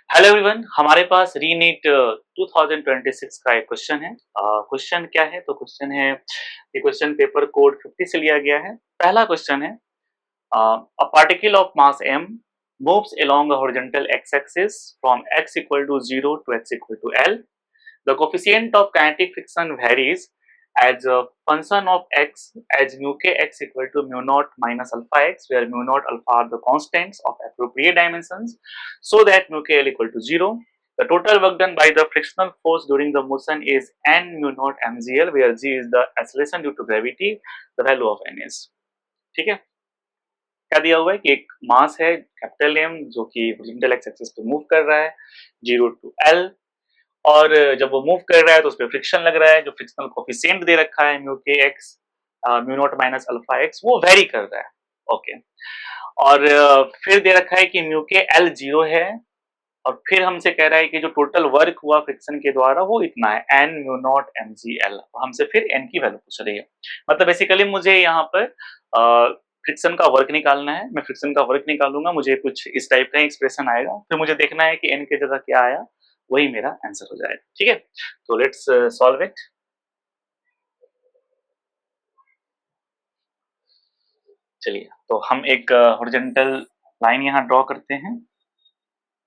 Hello everyone, हमारे पास रीनीट 2026 का एक क्वेश्चन है। क्वेश्चन क्या है? तो क्वेश्चन है, ये क्वेश्चन पेपर कोड 50 से लिया गया है। पहला क्वेश्चन है, a particle of mass m moves along a horizontal x-axis from x equal to 0 to x equal to L. The coefficient of kinetic friction varies as a function of x as mu k x equal to mu naught minus alpha x, where mu naught alpha are the constants of appropriate dimensions, so that mu k L equal to 0. The total work done by the frictional force during the motion is n mu naught mgl, where g is the acceleration due to gravity. The value of n is, ठीक है। क्या दिया हुआ है कि एक मास है capital M जो कि हॉरिजॉन्टल एक्स एक्सिस पे मूव कर रहा है 0 टू एल, और जब वो मूव कर रहा है तो उस पर फ्रिक्शन लग रहा है। जो फ्रिक्शनल कोफिशिएंट दे रखा है म्यू के x mu naught minus alpha x, वो वेरी कर रहा है। ओके, और फिर दे रखा है कि म्यू के एल 0 है, और फिर हमसे कह रहा है कि जो टोटल वर्क हुआ फ्रिक्शन के द्वारा वो इतना है N mu naught M G L. हमसे फिर एन की वैल्यू पूछ रही है। मतलब बेसिकली मुझे यहाँ पर फ्रिक्शन का वर्क निकालना है। मैं फ्रिक्शन का वर्क निकालूंगा, मुझे कुछ इस टाइप का एक्सप्रेशन आएगा, फिर मुझे देखना है कि एन की जगह क्या आया, वही मेरा आंसर हो जाएगा। ठीक है, तो लेट्स सॉल्व इट। चलिए, तो हम एक हॉरिजॉन्टल लाइन यहाँ ड्रॉ करते हैं।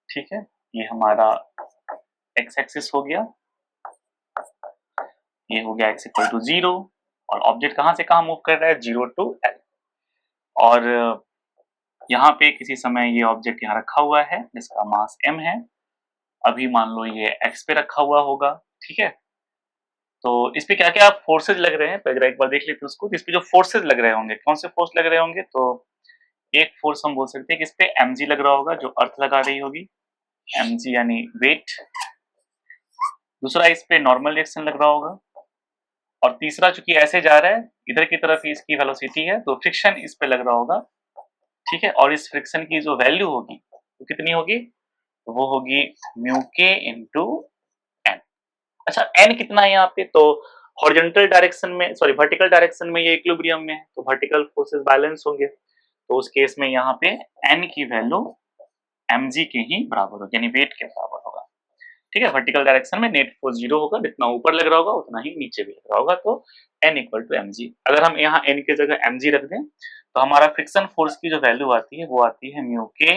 ठीक है, ये हमारा एक्स एक्सिस हो गया, ये हो गया x इक्वल टू 0, और ऑब्जेक्ट कहां से कहां मूव कर रहा है 0 टू l। और यहाँ पे किसी समय ये ऑब्जेक्ट यहाँ रखा हुआ है जिसका मास m है। अभी मान लो ये x पे रखा हुआ होगा। ठीक है, तो इस पे क्या क्या फोर्सेज लग रहे हैं तो एक बार देख लेते हैं उसको। तो इस पे जो फोर्सेज लग रहे होंगे, कौन से फोर्स लग रहे होंगे? तो एक फोर्स हम बोल सकते हैं कि इस पे mg लग रहा होगा, जो अर्थ लगा रही होगी, mg यानी वेट। दूसरा इस पे नॉर्मल रिएक्शन लग रहा होगा, और तीसरा चूंकि ऐसे जा रहा है इधर की तरफ इसकी वेलोसिटी है, तो फ्रिक्शन इस पे लग रहा होगा। ठीक है, और इस फ्रिक्शन की जो वैल्यू होगी वो कितनी होगी? तो वो होगी म्यू के इंटू एन। अच्छा, एन कितना है यहाँ पे? तो हॉरिजॉन्टल डायरेक्शन में, सॉरी वर्टिकल डायरेक्शन में ये इक्विलिब्रियम में है, तो वर्टिकल फोर्सेस बैलेंस होंगे। तो उस केस में यहाँ पे एन की वैल्यू mg के ही बराबर होगी, यानी वेट के बराबर होगा। ठीक है, वर्टिकल डायरेक्शन में नेट फोर्स 0 होगा, जितना ऊपर लग रहा होगा उतना ही नीचे भी लग रहा होगा। तो n इक्वल टू mg। अगर हम यहाँ n की जगह mg रख दें तो हमारा फ्रिक्शन फोर्स की जो वैल्यू आती है वो आती है म्यू के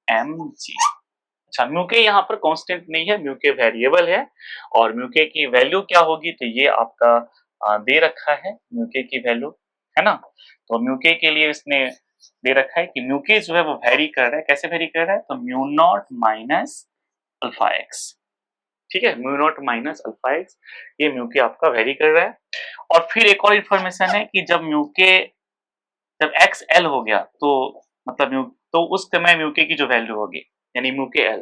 mg। अच्छा, म्यू के यहाँ पर कांस्टेंट नहीं है, म्यू के वेरिएबल है, और म्यू के की वैल्यू क्या होगी? तो ये आपका दे रखा है म्यू के की वैल्यू, है ना। तो म्यू के लिए इसने दे रखा है कि म्यू के जो है वो वेरी कर रहा है। कैसे वेरी कर रहा है? तो mu not minus alpha x. ठीक है, mu not minus alpha x, ये म्यू के आपका वेरी कर रहा है। और फिर एक और इंफॉर्मेशन है कि जब एक्स एल हो गया तो मतलब तो उस समय म्यू के की जो वैल्यू होगी, यानी म्यू के एल,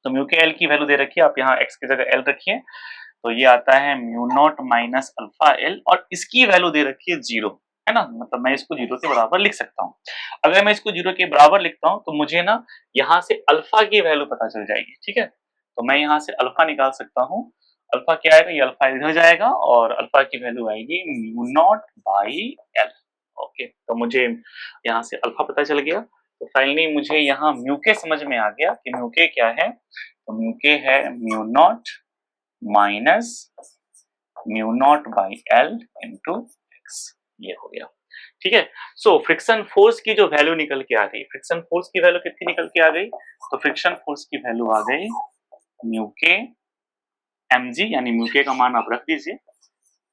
तो म्यू के एल की वैल्यू दे रखी है, आप यहाँ एक्स की जगह एल रखिए, तो ये आता है mu not minus alpha L, और इसकी वैल्यू दे रखी है 0, है ना। मतलब मैं इसको 0 के बराबर लिख सकता हूँ। अगर मैं इसको 0 के बराबर लिखता हूँ तो मुझे ना यहाँ से अल्फा की वैल्यू पता चल जाएगी। ठीक है, तो मैं यहाँ से अल्फा निकाल सकता हूँ। अल्फा क्या आएगा? ये अल्फा इधर जाएगा, और अल्फा की वैल्यू आएगी mu naught by L. Okay, तो मुझे यहाँ से अल्फा पता चल गया। तो फाइनली मुझे यहाँ म्यू के समझ में आ गया कि म्यू के क्या है। तो म्यू के है mu not minus mu not by L into x, ये हो गया। ठीक है, सो फ्रिक्शन फोर्स की जो वैल्यू निकल के आ गई, फ्रिक्शन फोर्स की वैल्यू कितनी निकल के आ गई? तो फ्रिक्शन फोर्स की वैल्यू आ गई म्यू के mg, यानी म्यू के का मान आप रख दीजिए,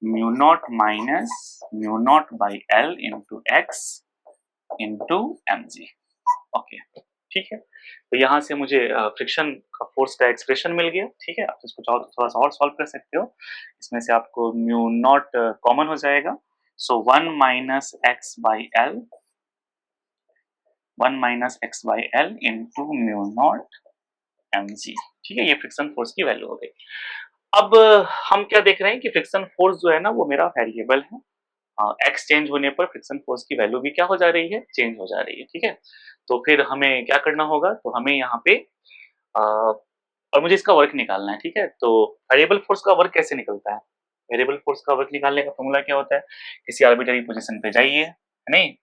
mu naught minus mu not by L into x into mg। Okay, ठीक है, तो यहाँ से मुझे फ्रिक्शन का फोर्स का एक्सप्रेशन मिल गया। ठीक है, आप इसको चाहो तो थोड़ा सा और सॉल्व कर सकते हो। इसमें से आपको म्यू नॉट कॉमन हो जाएगा, सो 1 minus x by L, 1 minus x by L into mu not mg। ठीक है, ये फ्रिक्शन फोर्स की वैल्यू हो गई। अब हम क्या देख रहे हैं कि फ्रिक्शन फोर्स जो है ना वो मेरा वेरिएबल है। एक्स चेंज होने पर फ्रिक्शन फोर्स की वैल्यू भी क्या हो जा रही है? चेंज हो जा रही है। ठीक है, तो फिर हमें क्या करना होगा? तो हमें यहाँ पे और मुझे इसका वर्क निकालना है। ठीक है, तो वेरिएबल फोर्स का वर्क कैसे निकलता है? वेरिएबल फोर्स का वर्क निकालने का फॉर्मूला क्या होता है? किसी आर्बिट्ररी पोजीशन पे जाइए, है नहीं,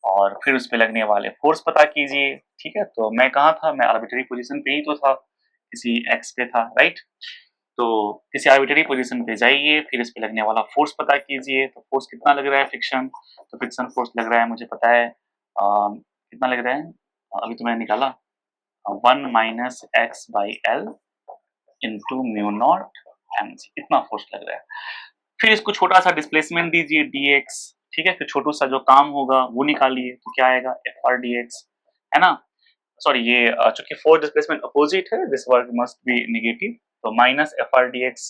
और फिर उस पे लगने वाले फोर्स पता कीजिए। ठीक है, तो मैं कहाँ था, मैं आर्बिट्ररी पोजीशन पे ही तो था, किसी एक्स पे था, राइट। तो किसी आर्बिट्ररी पोजीशन पे जाइए, फिर इस पे लगने वाला फोर्स पता कीजिए। तो फोर्स कितना लग रहा है फ्रिक्शन, तो फ्रिक्शन फोर्स लग रहा है, मुझे पता है कितना लग रहा है, अभी तो मैंने निकाला 1 minus x by L into mu naught M G, इतना फोर्स लग रहा है। फिर इसको छोटा सा डिस्प्लेसमेंट दीजिए dx, ठीक है, फिर छोटू सा जो काम होगा वो निकालिए, तो क्या आएगा एफ आर डी एक्स, है ना। सॉरी, ये चूंकि फोर्स डिस्प्लेसमेंट अपोजिट है, this work must be negative, तो minus F R D X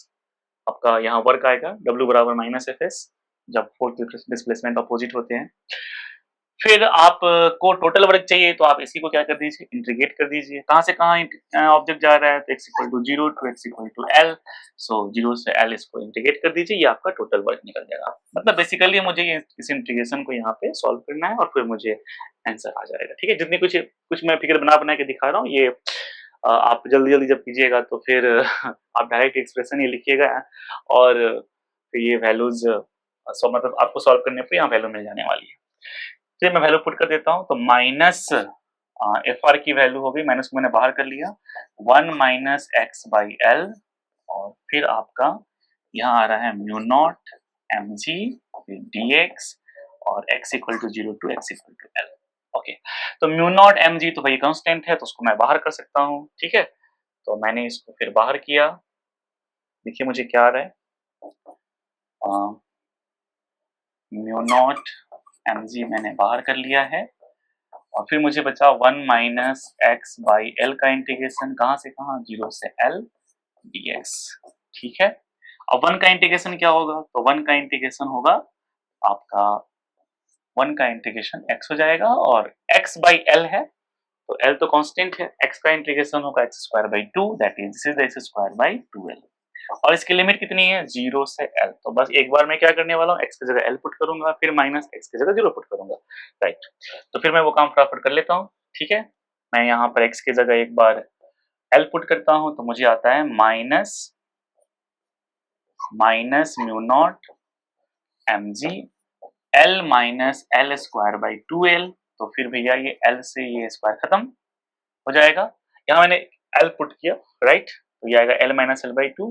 आपका यहाँ वर्क आएगा W बराबर माइनस एफ एस, जब फोर्स डिस्प्लेसमेंट अपोजिट होते हैं। फिर आप को टोटल वर्क चाहिए, तो आप इसी को क्या कर दीजिए, इंटीग्रेट कर दीजिए। कहाँ से कहाँ ऑब्जेक्ट जा रहा है, तो x equal to 0 to x equal to l, so 0 से l इसको इंटीग्रेट कर दीजिए, ये आपका टोटल वर्क निकल जाएगा। मतलब बेसिकली मुझे इस इंटीग्रेशन को यहाँ पे सॉल्व करना है और फिर मुझे आंसर आ जाएगा। ठीक है, जितनी कुछ मैं फिगर बना के दिखा रहा हूँ, ये आप जल्दी जब कीजिएगा तो फिर आप डायरेक्ट एक्सप्रेशन ही लिखिएगा और फिर ये वैल्यूज मतलब आपको सॉल्व करने पर यहाँ वैल्यू मिल जाने वाली है। चलिए मैं वैल्यू पुट कर देता हूँ, तो माइनस एफ आर की वैल्यू हो गई, माइनस को मैंने बाहर कर लिया, 1 माइनस एक्स बाई एल, और फिर आपका यहाँ आ रहा है mu naught M G D X, और x equal to 0 to x equal to L. Okay, तो म्यू नॉट एम जी तो भाई कांस्टेंट है, तो उसको मैं बाहर कर सकता हूँ। ठीक है, तो मैंने इसको फिर बाहर किया, देखिए मुझे क्या आ रहा है, म्यू नॉट एम जी मैंने बाहर कर लिया है, और फिर मुझे बचा 1 माइनस एक्स बाई एल का इंटीग्रेशन, कहाँ से कहाँ, 0 से एल डी एक्स। ठीक है, अब 1 का इंटीग्रेशन क्या होगा, तो 1 का इंटीग्रेशन होगा आपका 1 का इंटीग्रेशन x हो जाएगा, और x बाई एल है तो l तो कांस्टेंट है, x का इंटीग्रेशन होगा x square by 2, that is this is x square by 2l, और इसकी लिमिट कितनी है, 0 से l। तो बस एक बार मैं क्या करने वाला हूँ, x की जगह l पुट करूंगा, फिर माइनस x की जगह 0 पुट करूंगा, राइट। तो फिर मैं वो काम फटाफट कर लेता हूँ। ठीक है, मैं यहाँ पर x की जगह एक बार l पुट करता हूँ, तो मुझे आता है minus mu naught M G L minus L square by 2l, तो फिर भैया ये l से ये स्क्वायर खत्म हो जाएगा, यहाँ मैंने l पुट किया, राइट, तो ये आएगा l माइनस एल बाई 2,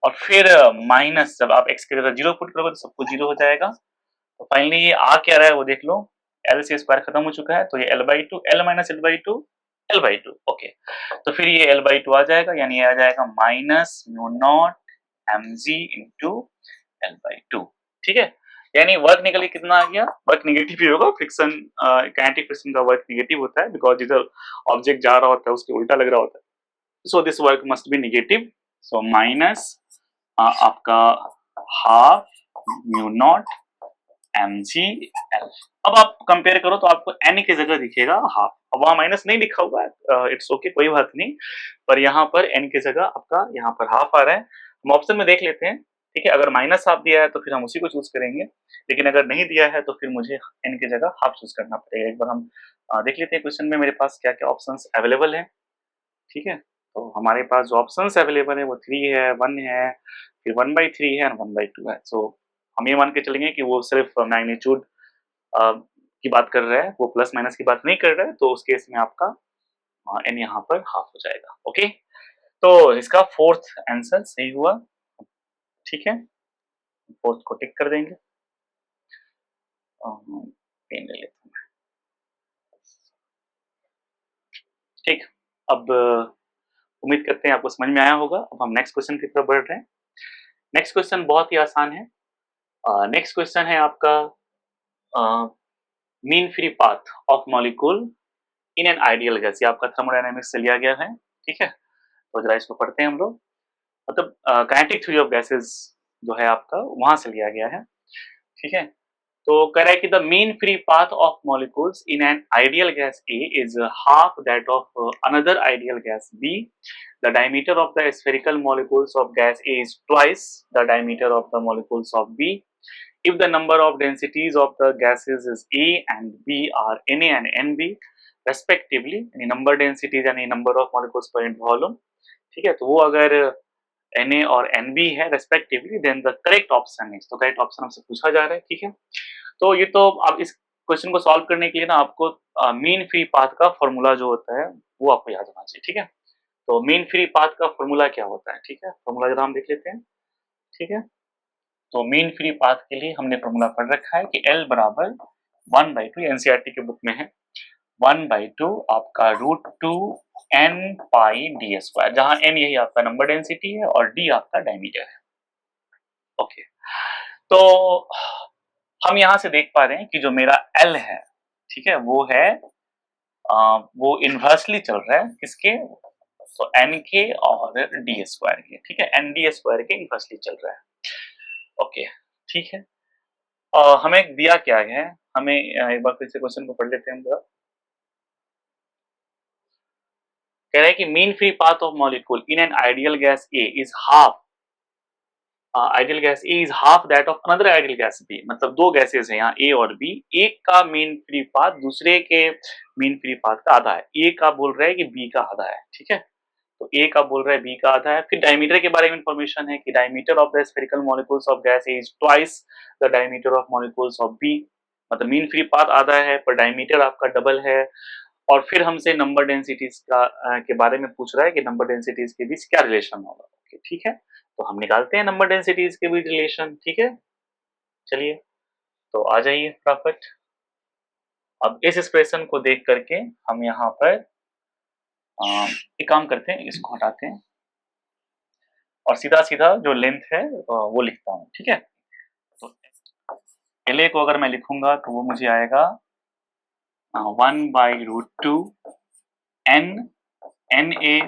और फिर माइनस जब आप x की जगह 0 पुट करोगे तो सब कुछ 0 हो जाएगा। तो फाइनली ये आ क्या रहा है वो देख लो, l से स्क्वायर खत्म हो चुका है, तो ये l by 2, l minus L by 2, l by 2, okay, तो फिर ये l बाई 2 आ जाएगा, यानी ये आ जाएगा minus mu naught M G into L by 2। ठीक है, यानी वर्क निकल के कितना आ गया, वर्क निगेटिव ही होगा, फ्रिक्शन काइनेटिक फ्रिक्शन का वर्क निगेटिव होता है, बिकॉज जिधर ऑब्जेक्ट जा रहा होता है उसके उल्टा लग रहा होता है, so this work must be negative, so minus आपका half mu naught M G L. अब आप कंपेयर करो तो आपको एन की जगह दिखेगा हाफ, अब वहां माइनस नहीं लिखा हुआ है, इट्स ओके, कोई बात नहीं, पर यहाँ पर एन की जगह आपका यहाँ पर हाफ आ रहा है। हम ऑप्शन में देख लेते हैं, ठीक है, अगर माइनस हाफ दिया है तो फिर हम उसी को चूज करेंगे, लेकिन अगर नहीं दिया है तो फिर मुझे एन की जगह हाफ चूज करना पड़ेगा। एक बार हम देख लेते हैं क्वेश्चन में मेरे पास क्या क्या ऑप्शन अवेलेबल है। ठीक है, तो हमारे पास जो ऑप्शन अवेलेबल है वो 3 है, 1 है, फिर 1/3 है और 1/2 है। सो हम ये मान के चलेंगे कि वो सिर्फ मैग्नीट्यूड की बात कर रहा है, वो प्लस माइनस की बात नहीं कर रहा है, तो उस केस में आपका एन यहाँ पर हाफ हो जाएगा। ओके, तो इसका फोर्थ आंसर सही हुआ। ठीक है, फोर्थ को टिक कर देंगे, पेन ले लेता हूँ। ठीक, अब उम्मीद करते हैं आपको समझ में आया होगा। अब हम नेक्स्ट क्वेश्चन की तरफ बढ़ रहे हैं। नेक्स्ट क्वेश्चन बहुत ही आसान है। नेक्स्ट क्वेश्चन है आपका mean free path of molecule in an ideal gas, ये आपका थर्मोडायनामिक्स से लिया गया है। ठीक है, तो जरा इसको पढ़ते हैं हम लोग, मतलब काइनेटिक थ्योरी ऑफ गैसेस जो है आपका वहां से लिया गया है। ठीक है, तो कह रहा है कि the mean free path of molecules in an ideal gas A is half that of another ideal gas B, the diameter of the spherical molecules of gas A is twice the diameter of the molecules of B, if the number of densities of the gases is A and B are Na and Nb respectively, यानी number densities यानी number of molecules per unit volume, ठीक है, तो वो अगर Na और Nb है respectively, then the correct option is, तो correct option हमसे पूछा जा रहा है। ठीक है, तो ये तो आप इस क्वेश्चन को सॉल्व करने के लिए ना आपको मीन फ्री पाथ का फॉर्मूला जो होता है वो आपको याद होना चाहिए, ठीक है। तो मीन फ्री पाथ का फॉर्मूला क्या होता है, ठीक है, फॉर्मूला जरा हम देख लेते हैं, ठीक है। तो मीन फ्री पाथ के लिए हमने फॉर्मूला पढ़ रखा है कि L बराबर 1/2, एनसीईआरटी के बुक में है, 1/2 आपका √2 n पाई डी स्क्वायर, जहां n यही आपका नंबर डेंसिटी है और d आपका डायमीटर है। ओके, तो हम यहां से देख पा रहे हैं कि जो मेरा L है, ठीक है, वो है वो इनवर्सली चल रहा है किसके, तो n के और डी स्क्वायर के, ठीक है, n डी स्क्वायर के इनवर्सली चल रहा है। ओके, ठीक है। हमें दिया क्या है, हमें एक बार फिर से क्वेश्चन को पढ़ लेते हैं हम जरा। कह रहा है कि mean free path of molecule in an ideal gas A is half, ideal gas A is half that of another ideal gas B, मतलब दो गैसेस हैं यहाँ ए और बी, एक का मीन फ्री पाथ दूसरे के मीन फ्री पाथ का आधा है, ए का बोल रहा है कि बी का आधा है, ठीक है। तो ए का बोल रहा है बी का आधा है। फिर डायमीटर के बारे में इंफॉर्मेशन है कि diameter of the spherical molecules of gas is twice the diameter of molecules of B, मतलब मीन फ्री पाथ आधा है पर डायमीटर आपका डबल है। और फिर हमसे नंबर डेंसिटीज का के बारे में पूछ रहा है कि नंबर डेंसिटीज के बीच क्या रिलेशन होगा, ठीक है। तो हम निकालते हैं नंबर डेंसिटीज के बीच रिलेशन, ठीक है। चलिए, तो आ जाइए फटाफट। अब इस एक्सप्रेशन को देख करके हम यहाँ पर एक काम करते हैं, इसको हटाते हैं और सीधा सीधा जो लेंथ है वो लिखता हूँ, ठीक है। तो LA को अगर मैं लिखूंगा तो वो मुझे आएगा 1/√2 n NA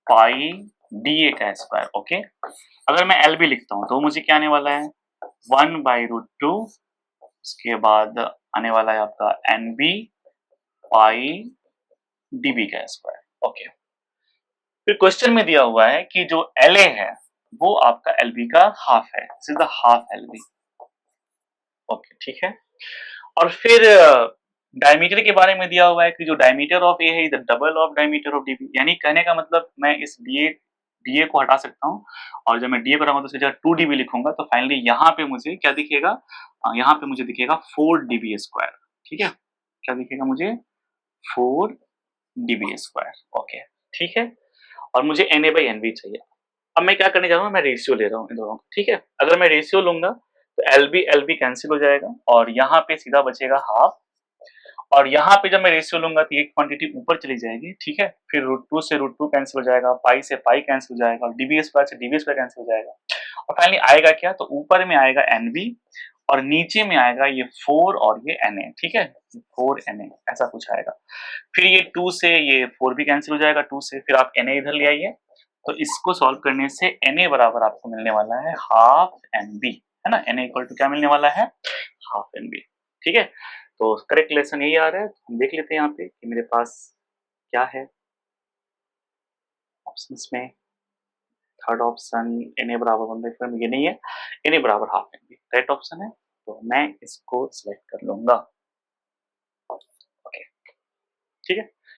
पाई DA का स्क्वायर, ओके। अगर मैं LB लिखता हूँ तो मुझे क्या आने वाला है 1/√2, उसके बाद आने वाला है आपका NB पाई DB का स्क्वायर, ओके। फिर क्वेश्चन में दिया हुआ है कि जो LA है वो आपका LB का हाफ है, this is the half LB, okay, ठीक है। और फिर डायमीटर के बारे में दिया हुआ है कि जो डायमीटर ऑफ ए है is the double of diameter of dB, यानी कहने का मतलब मैं इस डीए को हटा सकता हूँ और जब मैं डीए को हटाऊंगा तो उसकी जगह 2 dB लिखूंगा, तो फाइनली यहाँ पे मुझे क्या दिखेगा, यहाँ पे मुझे दिखेगा 4 dB स्क्वायर, ठीक है। क्या दिखेगा मुझे 4 dB स्क्वायर, ओके, ठीक है। और मुझे NA/NB चाहिए। अब मैं क्या करने जा रहा हूँ, मैं रेशियो ले रहा हूँ इन दोनों, ठीक है। अगर मैं रेशियो लूंगा तो LB कैंसिल हो जाएगा और यहाँ पे सीधा बचेगा हाफ, और यहाँ पे जब मैं रेशियो लूंगा तो एक क्वांटिटी ऊपर चली जाएगी, ठीक है। फिर √2 से √2 कैंसिल हो जाएगा, पाई से पाई कैंसिल हो जाएगा और डीबी स्क्वायर से डीबी स्क्वायर कैंसिल हो जाएगा, और फाइनली आएगा क्या, तो ऊपर में आएगा NB और नीचे में आएगा ये 4 और ये Na, ठीक है, 4Na ऐसा कुछ आएगा। फिर ये 2 से ये 4 भी कैंसिल हो जाएगा 2 से, फिर आप Na इधर ले आइए, तो इसको सॉल्व करने से Na बराबर आपको मिलने वाला है हाफ NB, है ना। Na इक्वल टू क्या मिलने वाला है, हाफ NB, ठीक है। तो करेक्ट लेसन यही आ रहा है। हम देख लेते हैं यहाँ पे कि मेरे पास क्या है ऑप्शंस में। थर्ड ऑप्शन Na बराबर 1/4 ये नहीं है, Na बराबर हाफ NB राइट ऑप्शन है, तो मैं इसको सिलेक्ट कर लूंगा, ओके, ठीक है।